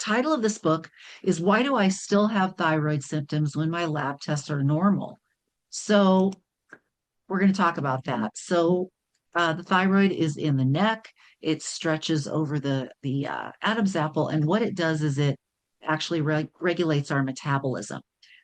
title of this book is Why Do I Still Have Thyroid Symptoms When My Lab Tests Are Normal? So, we're going to talk about that. The thyroid is in the neck. It stretches over the Adam's apple, and what it does is it actually regulates our metabolism.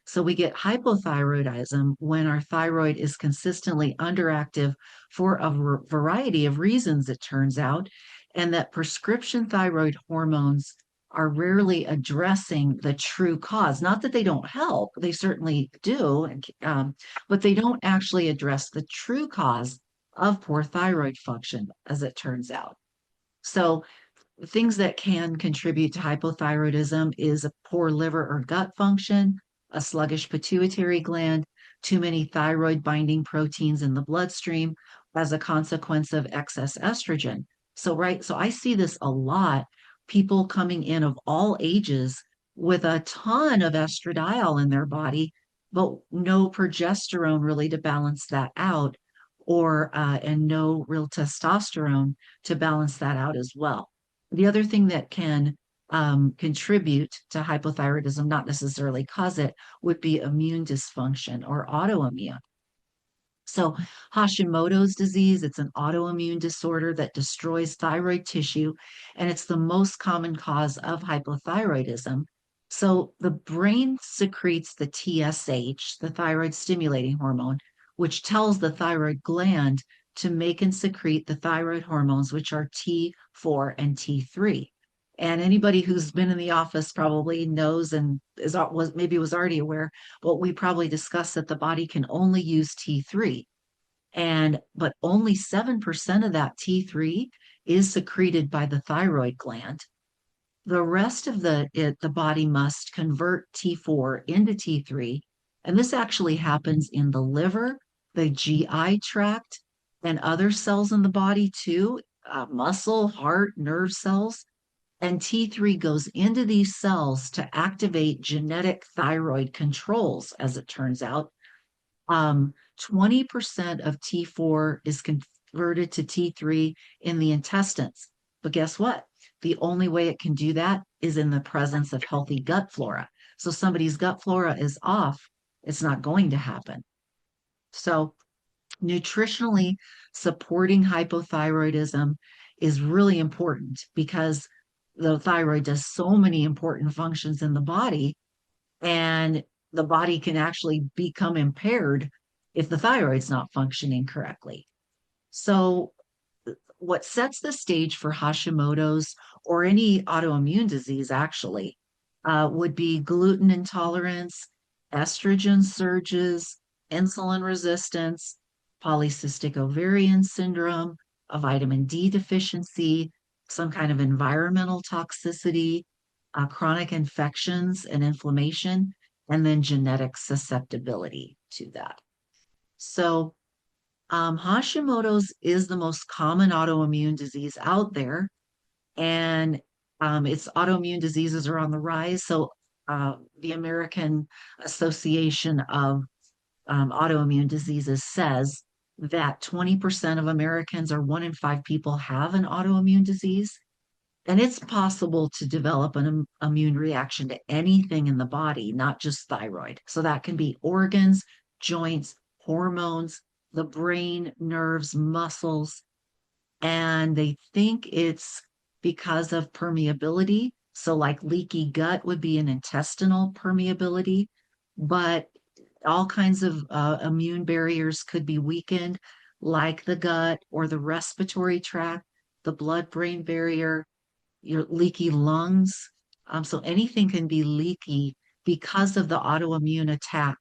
So we get hypothyroidism when our thyroid is consistently underactive for a variety of reasons, it turns out, and that prescription thyroid hormones are rarely addressing the true cause. Not that they don't help, they certainly do, but they don't actually address the true cause of poor thyroid function, as it turns out. So, things that can contribute to hypothyroidism is a poor liver or gut function, a sluggish pituitary gland, too many thyroid binding proteins in the bloodstream as a consequence of excess estrogen. So I see this a lot. People coming in of all ages with a ton of estradiol in their body, but no progesterone really to balance that out, or and no real testosterone to balance that out as well. The other thing that can contribute to hypothyroidism, not necessarily cause it, would be immune dysfunction or autoimmune. So, Hashimoto's disease, it's an autoimmune disorder that destroys thyroid tissue, and it's the most common cause of hypothyroidism. So, the brain secretes the TSH, the thyroid stimulating hormone, which tells the thyroid gland to make and secrete the thyroid hormones, which are T4 and T3. And anybody who's been in the office probably knows and was already aware, but we probably discussed that the body can only use T3, but only 7% of that T3 is secreted by the thyroid gland. The rest of the body must convert T4 into T3, and this actually happens in the liver, the GI tract, and other cells in the body too, muscle, heart, nerve cells. And T3 goes into these cells to activate genetic thyroid controls, as it turns out. 20% of T4 is converted to T3 in the intestines. But guess what? The only way it can do that is in the presence of healthy gut flora. So somebody's gut flora is off, it's not going to happen. So nutritionally supporting hypothyroidism is really important because the thyroid does so many important functions in the body, and the body can actually become impaired if the thyroid's not functioning correctly. So, what sets the stage for Hashimoto's or any autoimmune disease actually would be gluten intolerance, estrogen surges, insulin resistance, polycystic ovarian syndrome, a vitamin D deficiency, some kind of environmental toxicity, chronic infections and inflammation, and then genetic susceptibility to that. So, Hashimoto's is the most common autoimmune disease out there, and its autoimmune diseases are on the rise. So, the American Association of Autoimmune Diseases says that 20% of Americans, or 1 in 5 people, have an autoimmune disease. And it's possible to develop an immune reaction to anything in the body, not just thyroid. So that can be organs, joints, hormones, the brain, nerves, muscles. And they think it's because of permeability. So, like leaky gut would be an intestinal permeability, but all kinds of immune barriers could be weakened, like the gut or the respiratory tract, the blood brain barrier, your leaky lungs. So anything can be leaky because of the autoimmune attack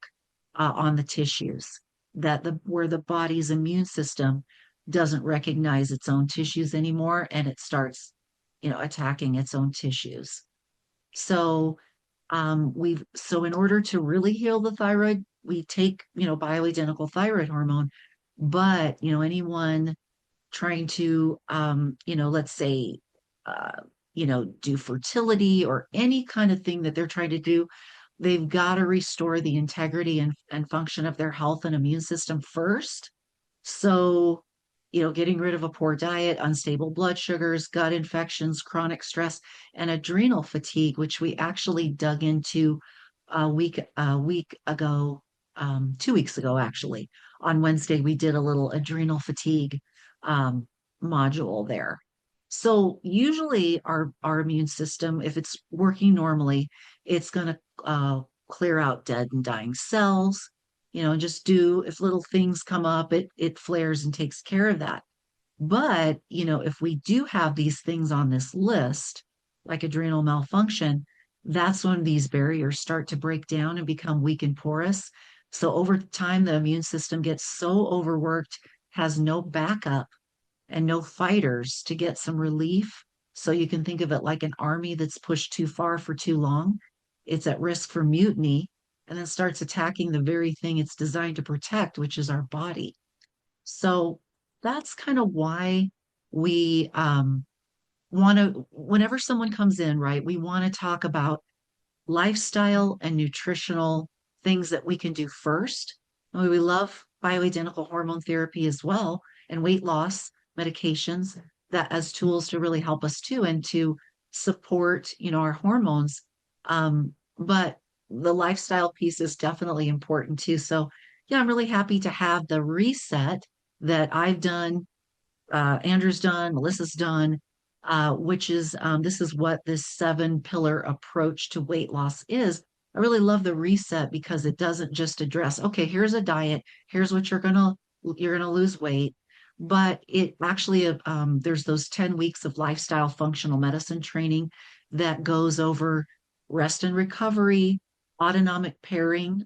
on the tissues, where the body's immune system doesn't recognize its own tissues anymore, and it starts, attacking its own tissues. So in order to really heal the thyroid, we take, bioidentical thyroid hormone, but anyone trying to, let's say, uh, do fertility or any kind of thing that they're trying to do, they've got to restore the integrity and function of their health and immune system first. So, getting rid of a poor diet, unstable blood sugars, gut infections, chronic stress, and adrenal fatigue, which we actually dug into a week ago, 2 weeks ago, actually. On Wednesday, we did a little adrenal fatigue um, module there. So usually our immune system, if it's working normally, it's going to clear out dead and dying cells, and just do, if little things come up, it flares and takes care of that. But, if we do have these things on this list, like adrenal malfunction, that's when these barriers start to break down and become weak and porous. So over time, the immune system gets so overworked, has no backup and no fighters to get some relief. So you can think of it like an army that's pushed too far for too long. It's at risk for mutiny and then starts attacking the very thing it's designed to protect, which is our body. So that's kind of why we want to, whenever someone comes in, right, we want to talk about lifestyle and nutritional things that we can do first. And we love bioidentical hormone therapy as well, and weight loss medications that as tools to really help us too and to support, our hormones. But the lifestyle piece is definitely important too. So yeah, I'm really happy to have the reset that I've done, Andrew's done, Melissa's done, which is this is what this 7 pillar approach to weight loss is. I really love the reset because it doesn't just address, okay, here's a diet, here's what you're gonna lose weight, but it actually there's those 10 weeks of lifestyle functional medicine training that goes over rest and recovery, autonomic pairing,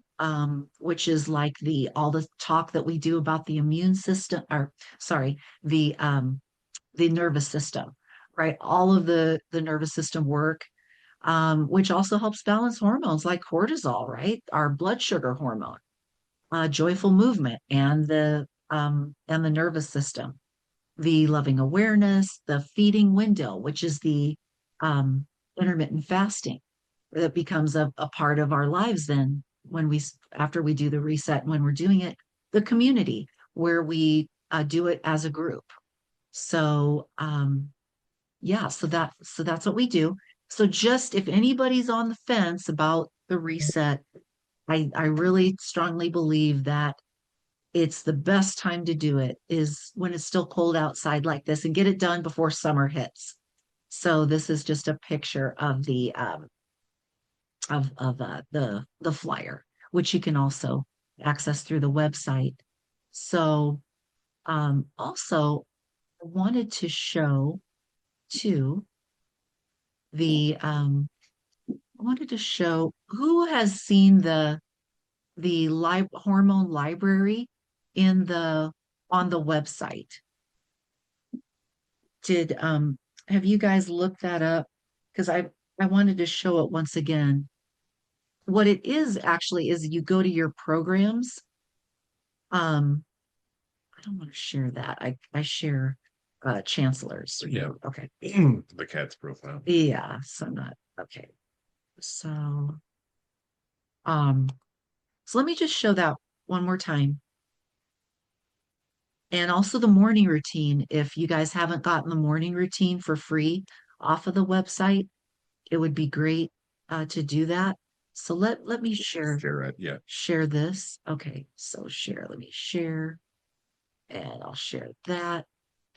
which is like all the talk that we do about the immune system, or sorry, the nervous system, right? All of the nervous system work, which also helps balance hormones like cortisol, right? Our blood sugar hormone, joyful movement, and the nervous system, the loving awareness, the feeding window, which is the um, intermittent fasting that becomes a part of our lives then when after we do the reset, when we're doing it, the community where we do it as a group. So yeah, so that's what we do. So just if anybody's on the fence about the reset, I really strongly believe that it's the best time to do it is when it's still cold outside like this, and get it done before summer hits. So this is just a picture of the flyer, which you can also access through the website. So also I wanted to show too the I wanted to show who has seen the hormone library in the on the website. Did Have you guys looked that up? Because I wanted to show it once again. What it is actually is you go to your programs. Um, I don't want to share that. I share Chancellor's. Yeah. Okay. The cat's profile. Yeah, so I'm not okay. So um so let me just show that one more time. And also the morning routine. If you guys haven't gotten the morning routine for free off of the website, it would be great to do that. So let me Share it. Yeah. share this. Okay, so share. Let me share, and I'll share that.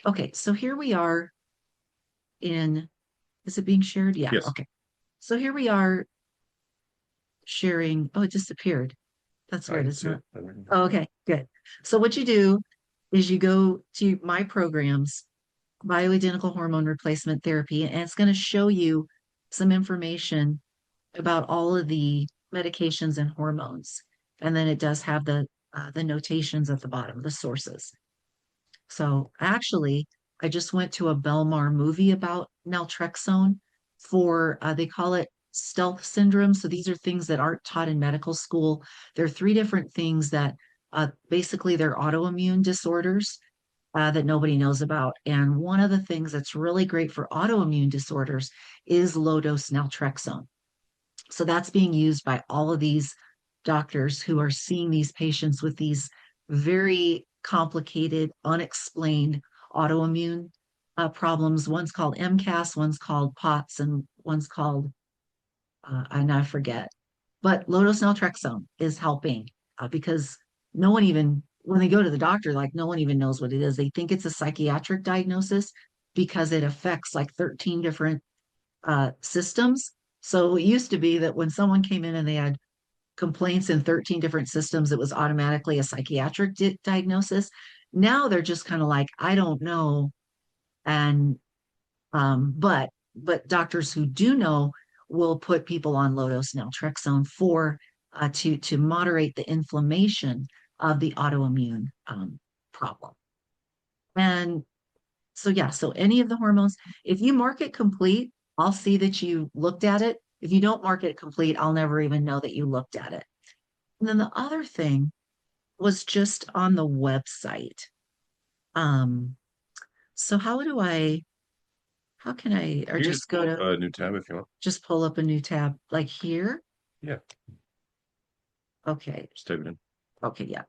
Okay, so here we are in. Is it being shared? Yeah. Yes. Okay. So here we are sharing. Oh, it disappeared. That's weird. It's not. Oh, okay, good. So what you do is you go to my programs, bioidentical hormone replacement therapy, and it's going to show you some information about all of the medications and hormones. And then it does have the notations at the bottom, the sources. So actually, I just went to a Belmar movie about naltrexone for they call it stealth syndrome. So these are things that aren't taught in medical school. There are 3 different things that basically they're autoimmune disorders that nobody knows about. And one of the things that's really great for autoimmune disorders is low dose naltrexone. So that's being used by all of these doctors who are seeing these patients with these very complicated, unexplained autoimmune problems. One's called MCAS, one's called POTS, and one's called, and I forget. But low-dose naltrexone is helping because no one even, when they go to the doctor, like no one even knows what it is. They think it's a psychiatric diagnosis because it affects like 13 different systems. So it used to be that when someone came in and they had complaints in 13 different systems, it was automatically a psychiatric diagnosis. Now they're just kind of like, I don't know. And but doctors who do know will put people on low dose naltrexone for to moderate the inflammation of the autoimmune problem. And so yeah, so any of the hormones, if you mark it complete, I'll see that you looked at it. If you don't mark it complete, I'll never even know that you looked at it. And then the other thing was just on the website. Um, so how can I, or You can just just pull go up to, a new tab if you want. just pull up a new tab like here? Yeah, Okay. just type it in. Okay. Yeah.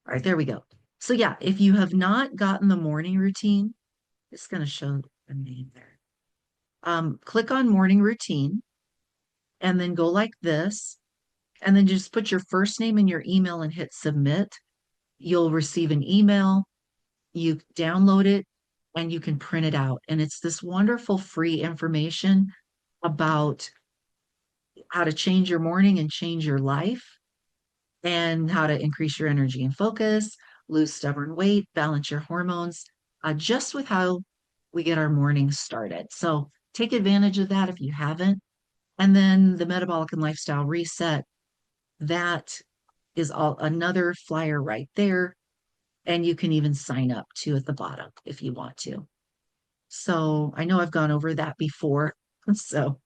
All right. There we go. So yeah, if you have not gotten the morning routine, it's going to show the name there. Click on morning routine and then go like this, and then just put your first name and your email and hit submit. You'll receive an email. You download it and you can print it out. And it's this wonderful free information about how to change your morning and change your life, and how to increase your energy and focus, lose stubborn weight, balance your hormones, just with how we get our mornings started. So take advantage of that if you haven't. And then the metabolic and lifestyle reset, that is all another flyer right there. And you can even sign up too at the bottom if you want to. So I know I've gone over that before. So